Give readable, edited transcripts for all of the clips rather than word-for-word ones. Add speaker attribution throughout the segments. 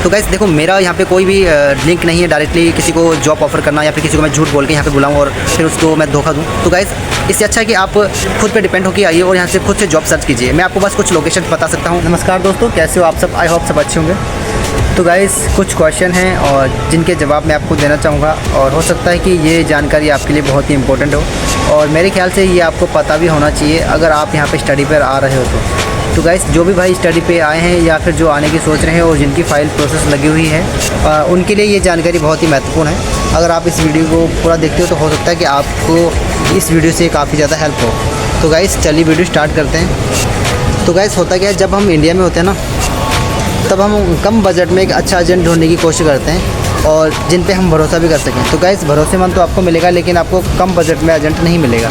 Speaker 1: तो गाइस देखो, मेरा यहाँ पे कोई भी लिंक नहीं है डायरेक्टली किसी को जॉब ऑफर करना या फिर किसी को मैं झूठ बोल के यहाँ पे बुलाऊँ और फिर उसको मैं धोखा दूँ। तो गाइस इससे अच्छा है कि आप खुद पे डिपेंड होकर आइए और यहाँ से खुद से जॉब सर्च कीजिए। मैं आपको बस कुछ लोकेशन बता सकता हूँ। नमस्कार दोस्तों, कैसे हो आप सब? आई होप सब अच्छे होंगे। तो गाइस कुछ क्वेश्चन हैं और जिनके जवाब मैं आपको देना चाहूँगा और हो सकता है कि ये जानकारी आपके लिए बहुत ही इंपॉर्टेंट हो और मेरे ख्याल से ये आपको पता भी होना चाहिए अगर आप यहाँ पे स्टडी पर आ रहे हो तो गाइस जो भी भाई स्टडी पे आए हैं या फिर जो आने की सोच रहे हैं और जिनकी फ़ाइल प्रोसेस लगी हुई है उनके लिए ये जानकारी बहुत ही महत्वपूर्ण है। अगर आप इस वीडियो को पूरा देखते हो तो हो सकता है कि आपको इस वीडियो से काफ़ी ज़्यादा हेल्प हो। तो गाइस चलिए वीडियो स्टार्ट करते हैं। तो गाइस होता क्या है, जब हम इंडिया में होते हैं ना तब हम कम बजट में एक अच्छा एजेंट ढूंढने की कोशिश करते हैं और जिन पे हम भरोसा भी कर सकें। तो गाइस भरोसेमंद तो आपको मिलेगा लेकिन आपको कम बजट में एजेंट नहीं मिलेगा।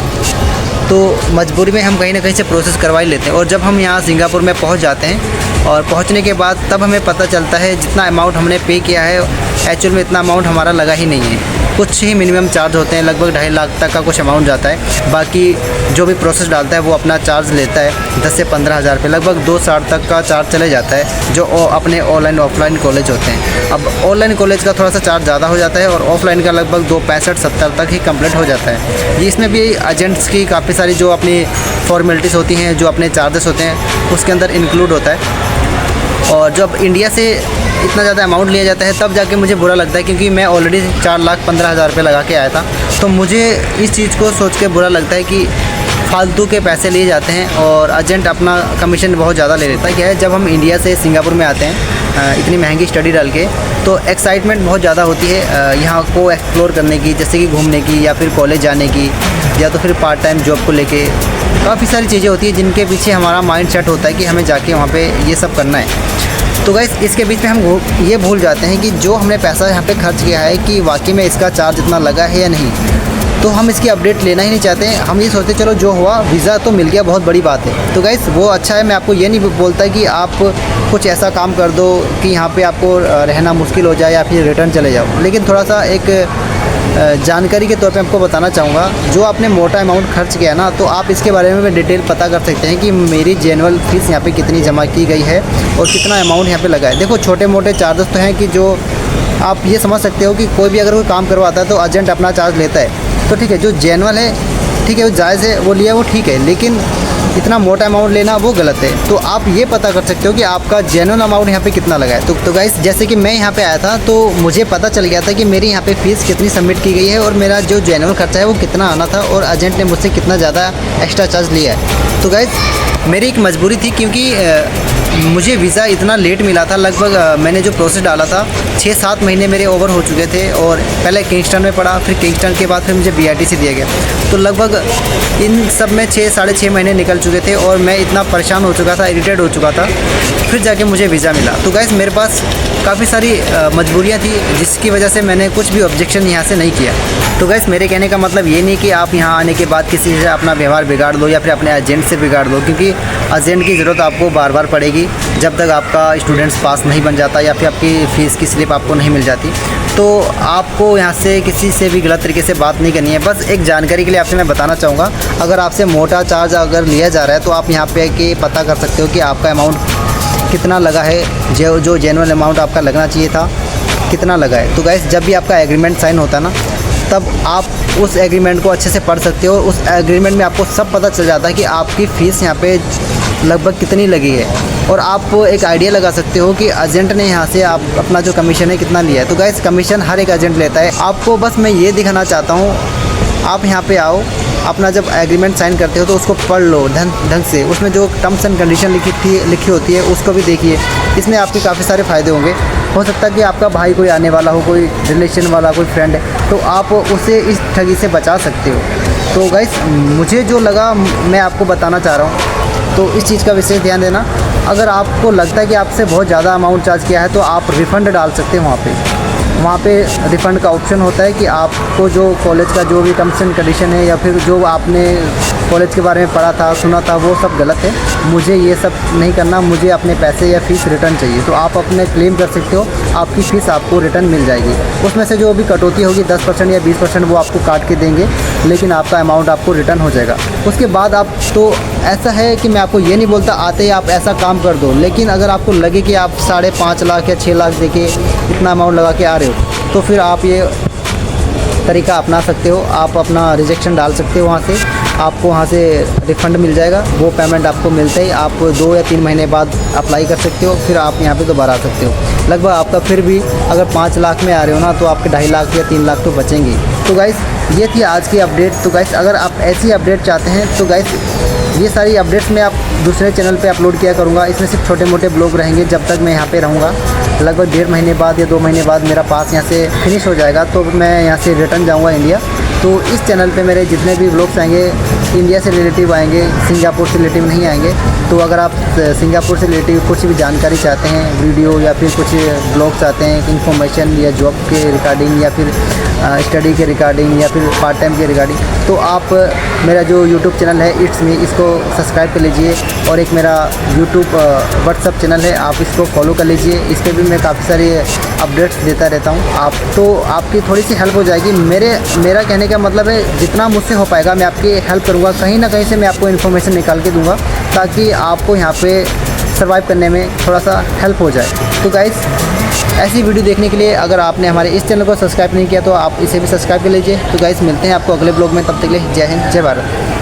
Speaker 1: तो मजबूरी में हम कहीं ना कहीं से प्रोसेस करवा ही लेते हैं और जब हम यहाँ सिंगापुर में पहुँच जाते हैं और पहुँचने के बाद तब हमें पता चलता है जितना अमाउंट हमने पे किया है एक्चुअल में इतना अमाउंट हमारा लगा ही नहीं है। कुछ ही मिनिमम चार्ज होते हैं, लगभग 2.5 लाख तक का कुछ अमाउंट जाता है। बाकी जो भी प्रोसेस डालता है वो अपना चार्ज लेता है 10 से 15 हज़ार रुपये, लगभग 2 साल तक का चार्ज चले जाता है जो अपने ऑनलाइन ऑफलाइन कॉलेज होते हैं। अब ऑनलाइन कॉलेज का थोड़ा सा चार्ज ज़्यादा हो जाता है और ऑफलाइन का लगभग 265-70 तक ही कंप्लीट हो जाता है। ये इसमें भी एजेंट्स की काफ़ी सारी जो अपनी फॉर्मेलिटीज़ होती हैं, जो अपने चार्जेस होते हैं उसके अंदर इंक्लूड होता है। और जब इंडिया से इतना ज़्यादा अमाउंट लिया जाता है तब जाके मुझे बुरा लगता है, क्योंकि मैं ऑलरेडी 4,15,000 रुपये लगा के आया था। तो मुझे इस चीज़ को सोच के बुरा लगता है कि फालतू के पैसे लिए जाते हैं और एजेंट अपना कमीशन बहुत ज़्यादा ले लेता है। क्या है, जब हम इंडिया से सिंगापुर में आते हैं इतनी महंगी स्टडी डाल के तो एक्साइटमेंट बहुत ज़्यादा होती है यहाँ को एक्सप्लोर करने की, जैसे कि घूमने की या फिर कॉलेज जाने की या तो फिर पार्ट टाइम जॉब को लेके काफ़ी सारी चीज़ें होती हैं जिनके पीछे हमारा माइंड सेट होता है कि हमें जाके वहाँ पे ये सब करना है। तो गाइस इसके बीच में हम ये भूल जाते हैं कि जो हमने पैसा यहाँ पे खर्च किया है कि वाकई में इसका चार्ज इतना लगा है या नहीं। तो हम इसकी अपडेट लेना ही नहीं चाहते हैं। हम ये सोचते हैं चलो जो हुआ वीज़ा तो मिल गया, बहुत बड़ी बात है। तो गाइस वो अच्छा है, मैं आपको ये नहीं बोलता कि आप कुछ ऐसा काम कर दो कि यहाँ पे आपको रहना मुश्किल हो जाए या फिर रिटर्न चले जाओ। लेकिन थोड़ा सा एक जानकारी के तौर पे आपको बताना चाहूँगा, जो आपने मोटा अमाउंट खर्च किया ना तो आप इसके बारे में डिटेल पता कर सकते हैं कि मेरी जेनुअल फीस यहाँ पे कितनी जमा की गई है और कितना अमाउंट यहाँ पे लगा है। देखो छोटे मोटे चार्जेस तो हैं कि जो आप ये समझ सकते हो कि कोई भी अगर कोई काम करवाता है तो एजेंट अपना चार्ज लेता है, तो ठीक है। जो जेनुअल है ठीक है, वो जायज़ है, वो लिया वो ठीक है, लेकिन इतना मोटा अमाउंट लेना वो गलत है। तो आप ये पता कर सकते हो कि आपका जेन्युइन अमाउंट यहाँ पे कितना लगा है। तो गाइस जैसे कि मैं यहाँ पे आया था तो मुझे पता चल गया था कि मेरी यहाँ पे फ़ीस कितनी सबमिट की गई है और मेरा जो जेन्युइन खर्चा है वो कितना आना था और एजेंट ने मुझसे कितना ज़्यादा एक्स्ट्रा चार्ज लिया है। तो गाइस मेरी एक मजबूरी थी, क्योंकि मुझे वीज़ा इतना लेट मिला था। लगभग मैंने जो प्रोसेस डाला था 6-7 महीने मेरे ओवर हो चुके थे और पहले किंगस्टन में पढ़ा, फिर किंगस्टन के बाद फिर मुझे BITC दिया गया। तो लगभग इन सब में 6-6.5 महीने निकल चुके थे और मैं इतना परेशान हो चुका था, इरिटेट हो चुका था, फिर जाके मुझे वीज़ा मिला। तो गाइस मेरे पास काफ़ी सारी मजबूरियाँ थी जिसकी वजह से मैंने कुछ भी ऑब्जेक्शन यहाँ से नहीं किया। तो गाइस मेरे कहने का मतलब ये नहीं कि आप यहाँ आने के बाद किसी से अपना व्यवहार बिगाड़ दो या फिर अपने एजेंट से बिगाड़ दो, क्योंकि एजेंट की ज़रूरत आपको बार बार पड़ेगी जब तक आपका स्टूडेंट्स पास नहीं बन जाता या फिर आपकी फ़ीस की स्लिप आपको नहीं मिल जाती। तो आपको यहाँ से किसी से भी गलत तरीके से बात नहीं करनी है। बस एक जानकारी के लिए आपसे मैं बताना चाहूँगा, अगर आपसे मोटा चार्ज अगर लिया जा रहा है तो आप यहाँ पे के पता कर सकते हो कि आपका अमाउंट कितना लगा है, जो जेन्युइन अमाउंट आपका लगना चाहिए था कितना लगा है। तो गाइस जब भी आपका एग्रीमेंट साइन होता है ना तब आप उस एग्रीमेंट को अच्छे से पढ़ सकते हो। उस एग्रीमेंट में आपको सब पता चल जाता है कि आपकी फ़ीस यहाँ पे लगभग कितनी लगी है और आप एक आइडिया लगा सकते हो कि एजेंट ने यहाँ से आप अपना जो कमीशन है कितना लिया है। तो गाइस कमीशन हर एक एजेंट लेता है। आपको बस मैं ये दिखाना चाहता हूँ, आप यहाँ पे आओ, अपना जब एग्रीमेंट साइन करते हो तो उसको पढ़ लो ढंग से, उसमें जो टर्म्स एंड कंडीशन लिखी होती है उसको भी देखिए। इसमें आपके काफ़ी सारे फ़ायदे होंगे। हो सकता है कि आपका भाई कोई आने वाला हो, कोई रिलेशन वाला, कोई फ्रेंड है, तो आप उसे इस ठगी से बचा सकते हो। तो गाइस मुझे जो लगा मैं आपको बताना चाह रहा हूँ, तो इस चीज़ का विशेष ध्यान देना। अगर आपको लगता है कि आपसे बहुत ज़्यादा अमाउंट चार्ज किया है तो आप रिफ़ंड डाल सकते हैं वहाँ पे रिफ़ंड का ऑप्शन होता है कि आपको जो कॉलेज का जो भी टर्म्स एंड कंडीशन है या फिर जो आपने कॉलेज के बारे में पढ़ा था, सुना था, वो सब गलत है। मुझे ये सब नहीं करना, मुझे अपने पैसे या फ़ीस रिटर्न चाहिए। तो आप अपने क्लेम कर सकते हो, आपकी फ़ीस आपको रिटर्न मिल जाएगी। उसमें से जो भी कटौती होगी 10% या 20% वो आपको काट के देंगे, लेकिन आपका अमाउंट आपको रिटर्न हो जाएगा। उसके बाद आप तो ऐसा है कि मैं आपको ये नहीं बोलता आते ही आप ऐसा काम कर दो, लेकिन अगर आपको लगे कि आप 5.5 लाख या 6 लाख देके इतना अमाउंट लगा के आ रहे हो, तो फिर आप ये तरीका अपना सकते हो। आप अपना रिजेक्शन डाल सकते हो, वहाँ से आपको वहाँ से रिफ़ंड मिल जाएगा। वो पेमेंट आपको मिलते ही आप 2 या 3 महीने बाद अप्लाई कर सकते हो, फिर आप यहाँ पे दोबारा आ सकते हो। लगभग आपका फिर भी अगर 5 लाख में आ रहे हो ना, तो आपके 2.5 लाख या 3 लाख तो बचेंगे। तो गाइस ये थी आज की अपडेट। तो गाइस अगर आप ऐसी अपडेट चाहते हैं तो गाइस ये सारी अपडेट्स मैं आप दूसरे चैनल पे अपलोड किया करूँगा। इसमें सिर्फ छोटे मोटे ब्लॉग रहेंगे जब तक मैं यहाँ पे रहूँगा। लगभग 1.5 महीने बाद या 2 महीने बाद मेरा पास यहाँ से फिनिश हो जाएगा, तो मैं यहाँ से रिटर्न जाऊँगा इंडिया। तो इस चैनल पे मेरे जितने भी ब्लॉग्स आएंगे इंडिया से रिलेटिव आएंगे, सिंगापुर से रिलेटिव नहीं आएंगे। तो अगर आप सिंगापुर से रिलेटिव कुछ भी जानकारी चाहते हैं, वीडियो या फिर कुछ ब्लॉग्स चाहते हैं, इन्फॉर्मेशन या जॉब के रिगार्डिंग या फिर स्टडी के रिगार्डिंग या फिर पार्ट टाइम के रिगार्डिंग, तो आप मेरा जो यूट्यूब चैनल है इट्स मी, इसको सब्सक्राइब कर लीजिए। और एक मेरा यूट्यूब व्हाट्सअप चैनल है, आप इसको फॉलो कर लीजिए। इस पर भी मैं काफ़ी सारे अपडेट्स देता रहता हूँ। आपकी थोड़ी सी हेल्प हो जाएगी। मेरा कहने का मतलब है जितना मुझसे हो पाएगा मैं आपकी हेल्प करूँगा। कहीं ना कहीं से मैं आपको इन्फॉर्मेशन निकाल के दूँगा, ताकि आपको यहाँ पे सर्वाइव करने में थोड़ा सा हेल्प हो जाए। तो गाइस ऐसी वीडियो देखने के लिए अगर आपने हमारे इस चैनल को सब्सक्राइब नहीं किया तो आप इसे भी सब्सक्राइब कर लीजिए। तो गाइस मिलते हैं आपको अगले ब्लॉग में, तब तक के लिए जय हिंद, जय भारत।